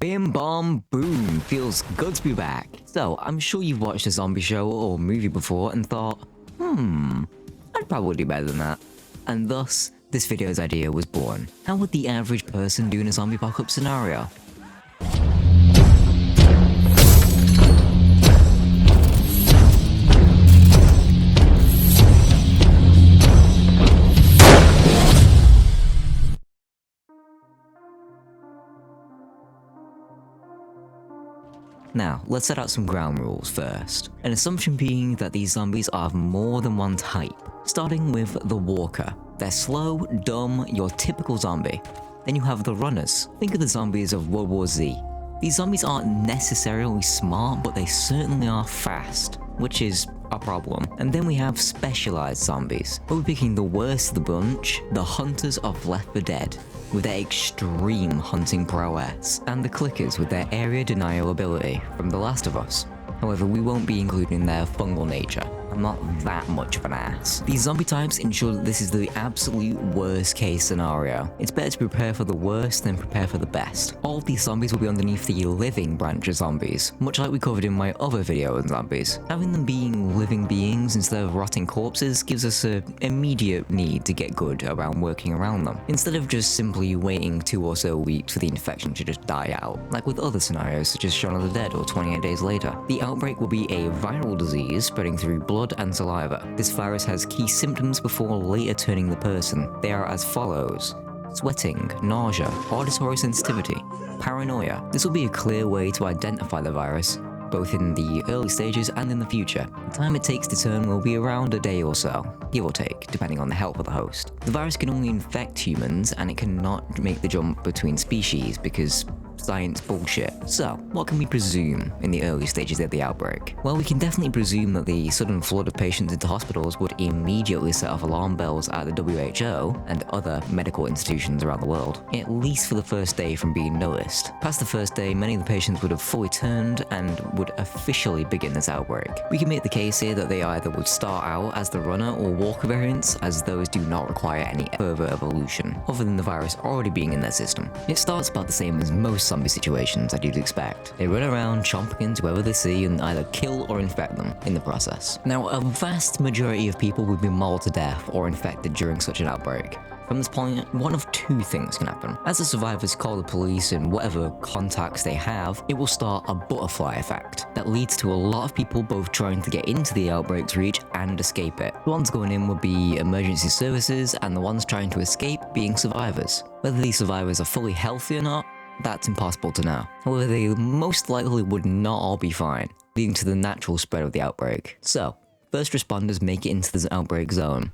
Bim bom boom, feels good to be back. So, I'm sure you've watched a zombie show or movie before and thought, I'd probably do better than that. And thus, this video's idea was born. How would the average person do in a zombie apocalypse scenario? Now, let's set out some ground rules first. An assumption being that these zombies are of more than one type, starting with the walker. They're slow, dumb, your typical zombie. Then you have the runners. Think of the zombies of World War Z. These zombies aren't necessarily smart, but they certainly are fast, which is a problem. And then we have specialized zombies. We're picking the worst of the bunch, the hunters of Left 4 Dead, with their extreme hunting prowess, and the clickers with their area denial ability from The Last of Us. However, we won't be including their fungal nature. I'm not that much of an ass. These zombie types ensure that this is the absolute worst case scenario. It's better to prepare for the worst than prepare for the best. All of these zombies will be underneath the living branch of zombies, much like we covered in my other video on zombies. Having them being living beings instead of rotting corpses gives us an immediate need to get good around working around them, instead of just simply waiting 2 or so weeks for the infection to just die out, like with other scenarios such as Shaun of the Dead or 28 Days Later. The outbreak will be a viral disease spreading through blood and saliva. This virus has key symptoms before later turning the person. They are as follows: sweating, nausea, auditory sensitivity, paranoia. This will be a clear way to identify the virus, both in the early stages and in the future. The time it takes to turn will be around a day or so, give or take, depending on the health of the host. The virus can only infect humans, and it cannot make the jump between species because science bullshit. So, what can we presume in the early stages of the outbreak? Well, we can definitely presume that the sudden flood of patients into hospitals would immediately set off alarm bells at the WHO and other medical institutions around the world, at least for the first day from being noticed. Past the first day, many of the patients would have fully turned and would officially begin this outbreak. We can make the case here that they either would start out as the runner or walker variants, as those do not require any further evolution, other than the virus already being in their system. It starts about the same as most zombie situations that you'd expect. They run around chomping into whoever they see and either kill or infect them in the process. Now, a vast majority of people would be mauled to death or infected during such an outbreak. From this point, one of 2 things can happen. As the survivors call the police and whatever contacts they have, it will start a butterfly effect that leads to a lot of people both trying to get into the outbreak's reach and escape it. The ones going in would be emergency services, and the ones trying to escape being survivors. Whether these survivors are fully healthy or not, that's impossible to know. However, they most likely would not all be fine, leading to the natural spread of the outbreak. So, first responders make it into the outbreak zone,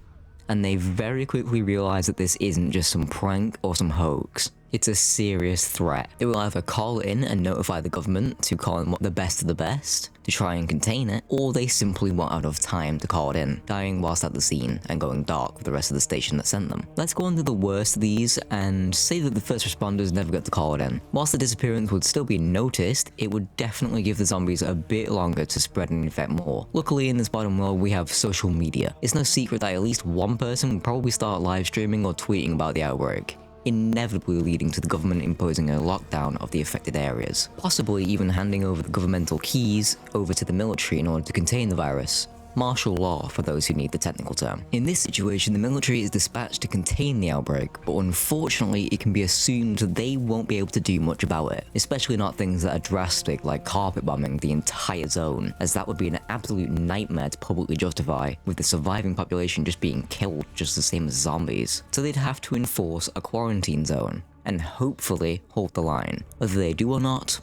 and they very quickly realize that this isn't just some prank or some hoax. It's a serious threat. They will either call in and notify the government to call in the best of the best to try and contain it, or they simply won't have enough time to call it in, dying whilst at the scene and going dark with the rest of the station that sent them. Let's go on to the worst of these and say that the first responders never got to call it in. Whilst the disappearance would still be noticed, it would definitely give the zombies a bit longer to spread and infect more. Luckily, in this modern world, we have social media. It's no secret that at least one person would probably start live streaming or tweeting about the outbreak, inevitably leading to the government imposing a lockdown of the affected areas, possibly even handing over the governmental keys over to the military in order to contain the virus. Martial law, for those who need the technical term. In this situation, the military is dispatched to contain the outbreak, but unfortunately it can be assumed they won't be able to do much about it, especially not things that are drastic like carpet bombing the entire zone, as that would be an absolute nightmare to publicly justify, with the surviving population just being killed just the same as zombies. So they'd have to enforce a quarantine zone, and hopefully hold the line. Whether they do or not,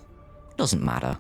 doesn't matter.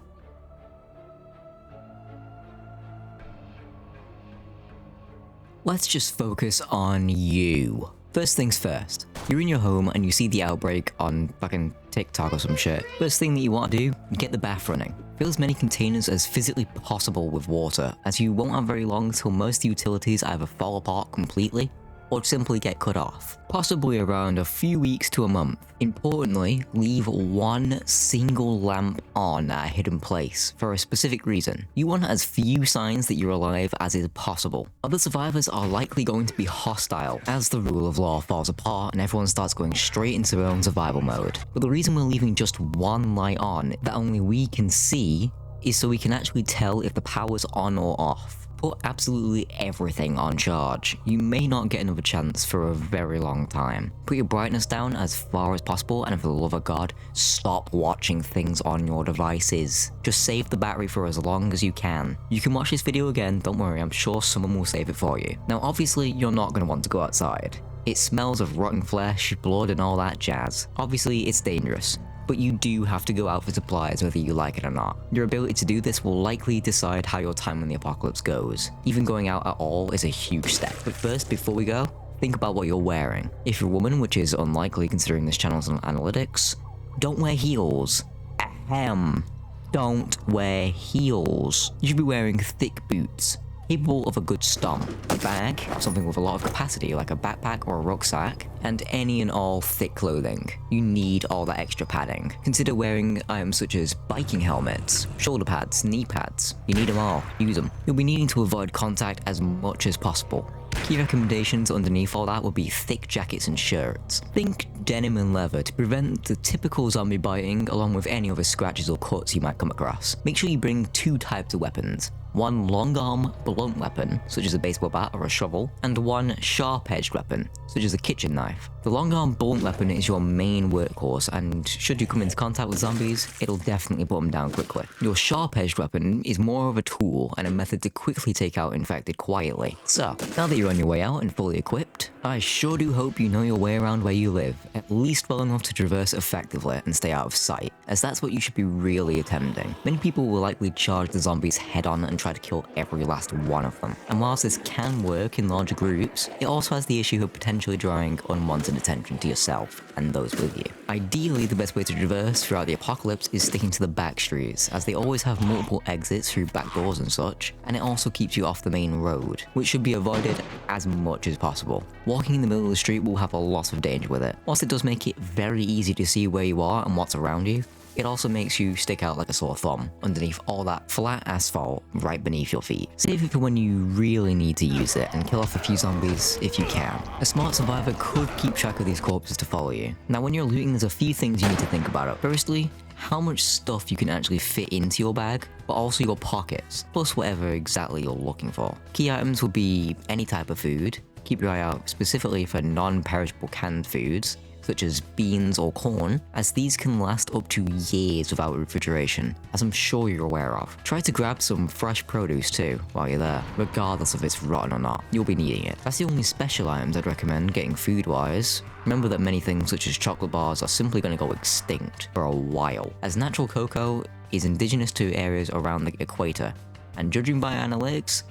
Let's just focus on you. First things first, you're in your home and you see the outbreak on fucking TikTok or some shit. First thing that you want to do, get the bath running. Fill as many containers as physically possible with water, as you won't have very long till most utilities either fall apart completely or simply get cut off, possibly around a few weeks to a month. Importantly, leave one single lamp on at a hidden place for a specific reason. You want as few signs that you're alive as is possible. Other survivors are likely going to be hostile as the rule of law falls apart and everyone starts going straight into their own survival mode. But the reason we're leaving just one light on that only we can see is so we can actually tell if the power's on or off. Put absolutely everything on charge. You may not get another chance for a very long time. Put your brightness down as far as possible, and for the love of God, stop watching things on your devices. Just save the battery for as long as you can. You can watch this video again, don't worry, I'm sure someone will save it for you. Now obviously, you're not going to want to go outside. It smells of rotten flesh, blood and all that jazz. Obviously, it's dangerous. But you do have to go out for supplies whether you like it or not. Your ability to do this will likely decide how your time in the apocalypse goes. Even going out at all is a huge step. But first, before we go, think about what you're wearing. If you're a woman, which is unlikely considering this channel's on analytics, don't wear heels. Ahem. Don't wear heels. You should be wearing thick boots, capable of a good stomp, a bag, something with a lot of capacity like a backpack or a rucksack, and any and all thick clothing. You need all that extra padding. Consider wearing items such as biking helmets, shoulder pads, knee pads. You need them all, use them. You'll be needing to avoid contact as much as possible. Key recommendations underneath all that would be thick jackets and shirts. Think denim and leather to prevent the typical zombie biting along with any other scratches or cuts you might come across. Make sure you bring two types of weapons. One long arm blunt weapon, such as a baseball bat or a shovel, and one sharp edged weapon, such as a kitchen knife. The long arm blunt weapon is your main workhorse, and should you come into contact with zombies, it'll definitely put them down quickly. Your sharp edged weapon is more of a tool and a method to quickly take out infected quietly. So, now that you're on your way out and fully equipped, I sure do hope you know your way around where you live, at least well enough to traverse effectively and stay out of sight, as that's what you should be really attempting. Many people will likely charge the zombies head on and try to kill every last one of them. And whilst this can work in larger groups, it also has the issue of potentially drawing unwanted attention to yourself and those with you. Ideally, the best way to traverse throughout the apocalypse is sticking to the back streets, as they always have multiple exits through back doors and such, and it also keeps you off the main road, which should be avoided as much as possible. Walking in the middle of the street will have a lot of danger with it. Whilst it does make it very easy to see where you are and what's around you, it also makes you stick out like a sore thumb underneath all that flat asphalt right beneath your feet. Save it for when you really need to use it and kill off a few zombies if you can. A smart survivor could keep track of these corpses to follow you. Now when you're looting, there's a few things you need to think about. Firstly, how much stuff you can actually fit into your bag, but also your pockets, plus whatever exactly you're looking for. Key items would be any type of food. Keep your eye out specifically for non-perishable canned foods, such as beans or corn, as these can last up to years without refrigeration, as I'm sure you're aware of. Try to grab some fresh produce too while you're there, regardless if it's rotten or not. You'll be needing it. That's the only special items I'd recommend getting food-wise. Remember that many things such as chocolate bars are simply going to go extinct for a while, as natural cocoa is indigenous to areas around the equator, and judging by analytics,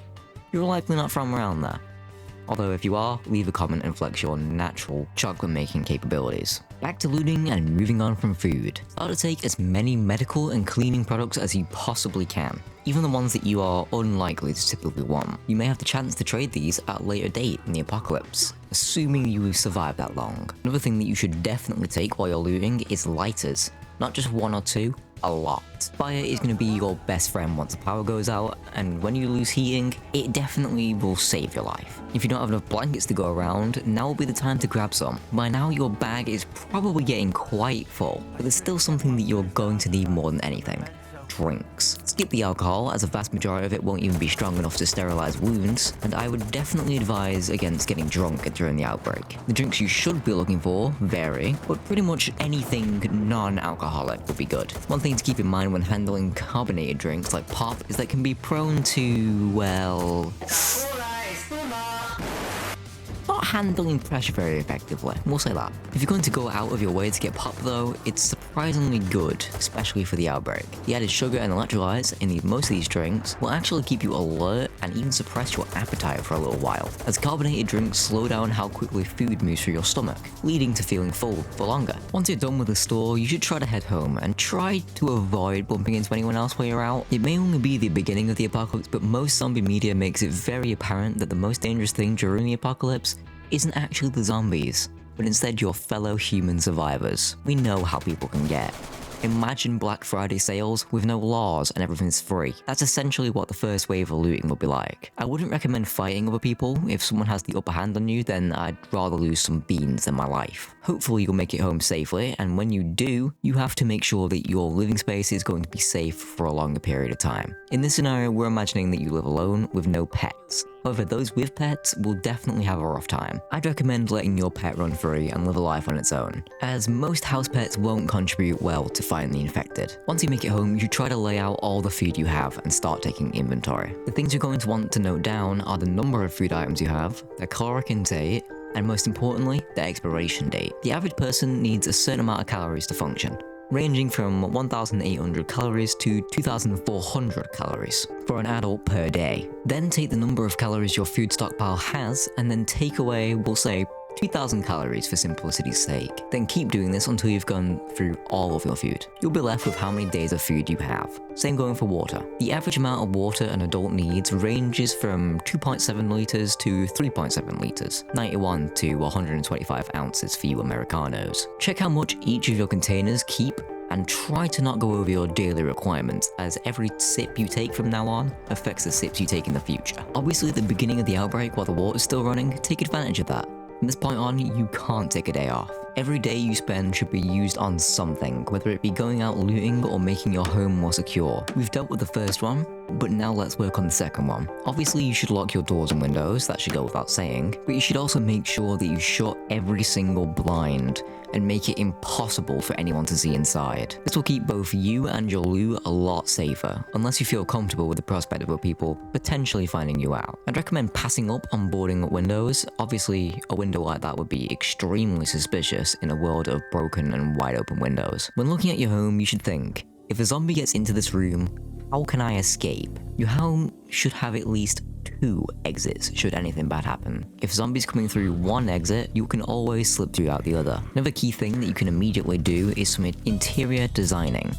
you're likely not from around there. Although if you are, leave a comment and flex your natural chocolate making capabilities. Back to looting and moving on from food. Start to take as many medical and cleaning products as you possibly can, even the ones that you are unlikely to typically want. You may have the chance to trade these at a later date in the apocalypse, assuming you survive that long. Another thing that you should definitely take while you're looting is lighters. Not just one or two, a lot. Fire is going to be your best friend once the power goes out, and when you lose heating, it definitely will save your life. If you don't have enough blankets to go around, now will be the time to grab some. By now your bag is probably getting quite full, but there's still something that you're going to need more than anything. Drinks. Skip the alcohol, as a vast majority of it won't even be strong enough to sterilize wounds, and I would definitely advise against getting drunk during the outbreak. The drinks you should be looking for vary, but pretty much anything non-alcoholic would be good. One thing to keep in mind when handling carbonated drinks like pop is that it can be prone to, well, not handling pressure very effectively, we'll say that. If you're going to go out of your way to get pop though, it's surprisingly good, especially for the outbreak. The added sugar and electrolytes in most of these drinks will actually keep you alert and even suppress your appetite for a little while, as carbonated drinks slow down how quickly food moves through your stomach, leading to feeling full for longer. Once you're done with the store, you should try to head home and try to avoid bumping into anyone else while you're out. It may only be the beginning of the apocalypse, but most zombie media makes it very apparent that the most dangerous thing during the apocalypse isn't actually the zombies, but instead your fellow human survivors. We know how people can get. Imagine Black Friday sales with no laws and everything's free. That's essentially what the first wave of looting would be like. I wouldn't recommend fighting other people. If someone has the upper hand on you, then I'd rather lose some beans than my life. Hopefully you'll make it home safely, and when you do, you have to make sure that your living space is going to be safe for a longer period of time. In this scenario, we're imagining that you live alone with no pets. However, those with pets will definitely have a rough time. I'd recommend letting your pet run free and live a life on its own, as most house pets won't contribute well to fighting the infected. Once you make it home, you should try to lay out all the food you have and start taking inventory. The things you're going to want to note down are the number of food items you have, their caloric intake, and most importantly, the expiration date. The average person needs a certain amount of calories to function, ranging from 1,800 calories to 2,400 calories for an adult per day. Then take the number of calories your food stockpile has, and then take away, we'll say, 2,000 calories for simplicity's sake. Then keep doing this until you've gone through all of your food. You'll be left with how many days of food you have. Same going for water. The average amount of water an adult needs ranges from 2.7 litres to 3.7 litres, 91 to 125 ounces for you Americanos. Check how much each of your containers keep and try to not go over your daily requirements, as every sip you take from now on affects the sips you take in the future. Obviously at the beginning of the outbreak while the water's still running, take advantage of that. From this point on, you can't take a day off. Every day you spend should be used on something, whether it be going out looting or making your home more secure. We've dealt with the first one, but now let's work on the second one. Obviously you should lock your doors and windows, that should go without saying, but you should also make sure that you shut every single blind and make it impossible for anyone to see inside. This will keep both you and your loot a lot safer, unless you feel comfortable with the prospect of other people potentially finding you out. I'd recommend passing up on boarding windows. Obviously, a window like that would be extremely suspicious in a world of broken and wide open windows. When looking at your home, you should think, if a zombie gets into this room, how can I escape? Your home should have at least 2 exits should anything bad happen. If zombies coming through one exit, you can always slip through out the other. Another key thing that you can immediately do is some interior designing.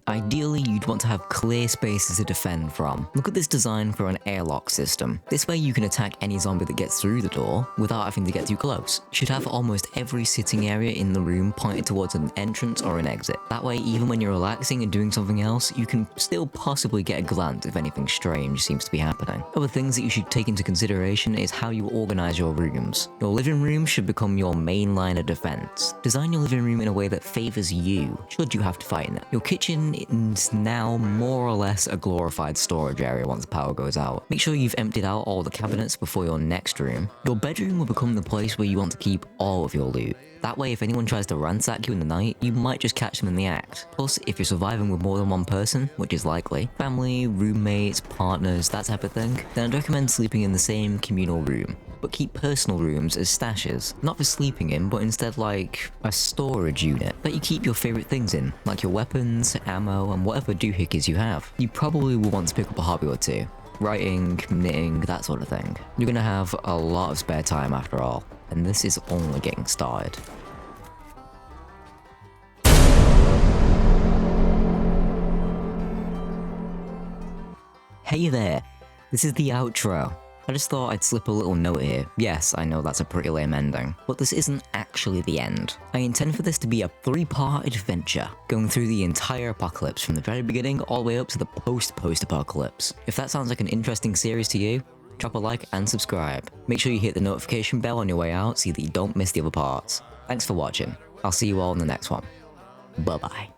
Ideally, you'd want to have clear spaces to defend from. Look at this design for an airlock system. This way you can attack any zombie that gets through the door without having to get too close. You should have almost every sitting area in the room pointed towards an entrance or an exit. That way, even when you're relaxing and doing something else, you can still possibly get a glance if anything strange seems to be happening. Other things that you should take into consideration is how you organize your rooms. Your living room should become your main line of defense. Design your living room in a way that favors you, should you have to fight in it. Your kitchen is now more or less a glorified storage area once power goes out. Make sure you've emptied out all the cabinets before your next room. Your bedroom will become the place where you want to keep all of your loot. That way, if anyone tries to ransack you in the night, you might just catch them in the act. Plus, if you're surviving with more than one person, which is likely, family, roommates, partners, that type of thing, then I'd recommend sleeping in the same communal room. But keep personal rooms as stashes, not for sleeping in, but instead like a storage unit that you keep your favorite things in, like your weapons, ammo, and whatever doohickeys you have. You probably will want to pick up a hobby or two. Writing, knitting, that sort of thing. You're gonna have a lot of spare time after all, and this is only getting started. Hey there, this is the outro. I just thought I'd slip a little note here. Yes, I know that's a pretty lame ending, but this isn't actually the end. I intend for this to be a 3-part adventure, going through the entire apocalypse from the very beginning all the way up to the post-apocalypse. If that sounds like an interesting series to you, drop a like and subscribe. Make sure you hit the notification bell on your way out so that you don't miss the other parts. Thanks for watching. I'll see you all in the next one. Bye bye.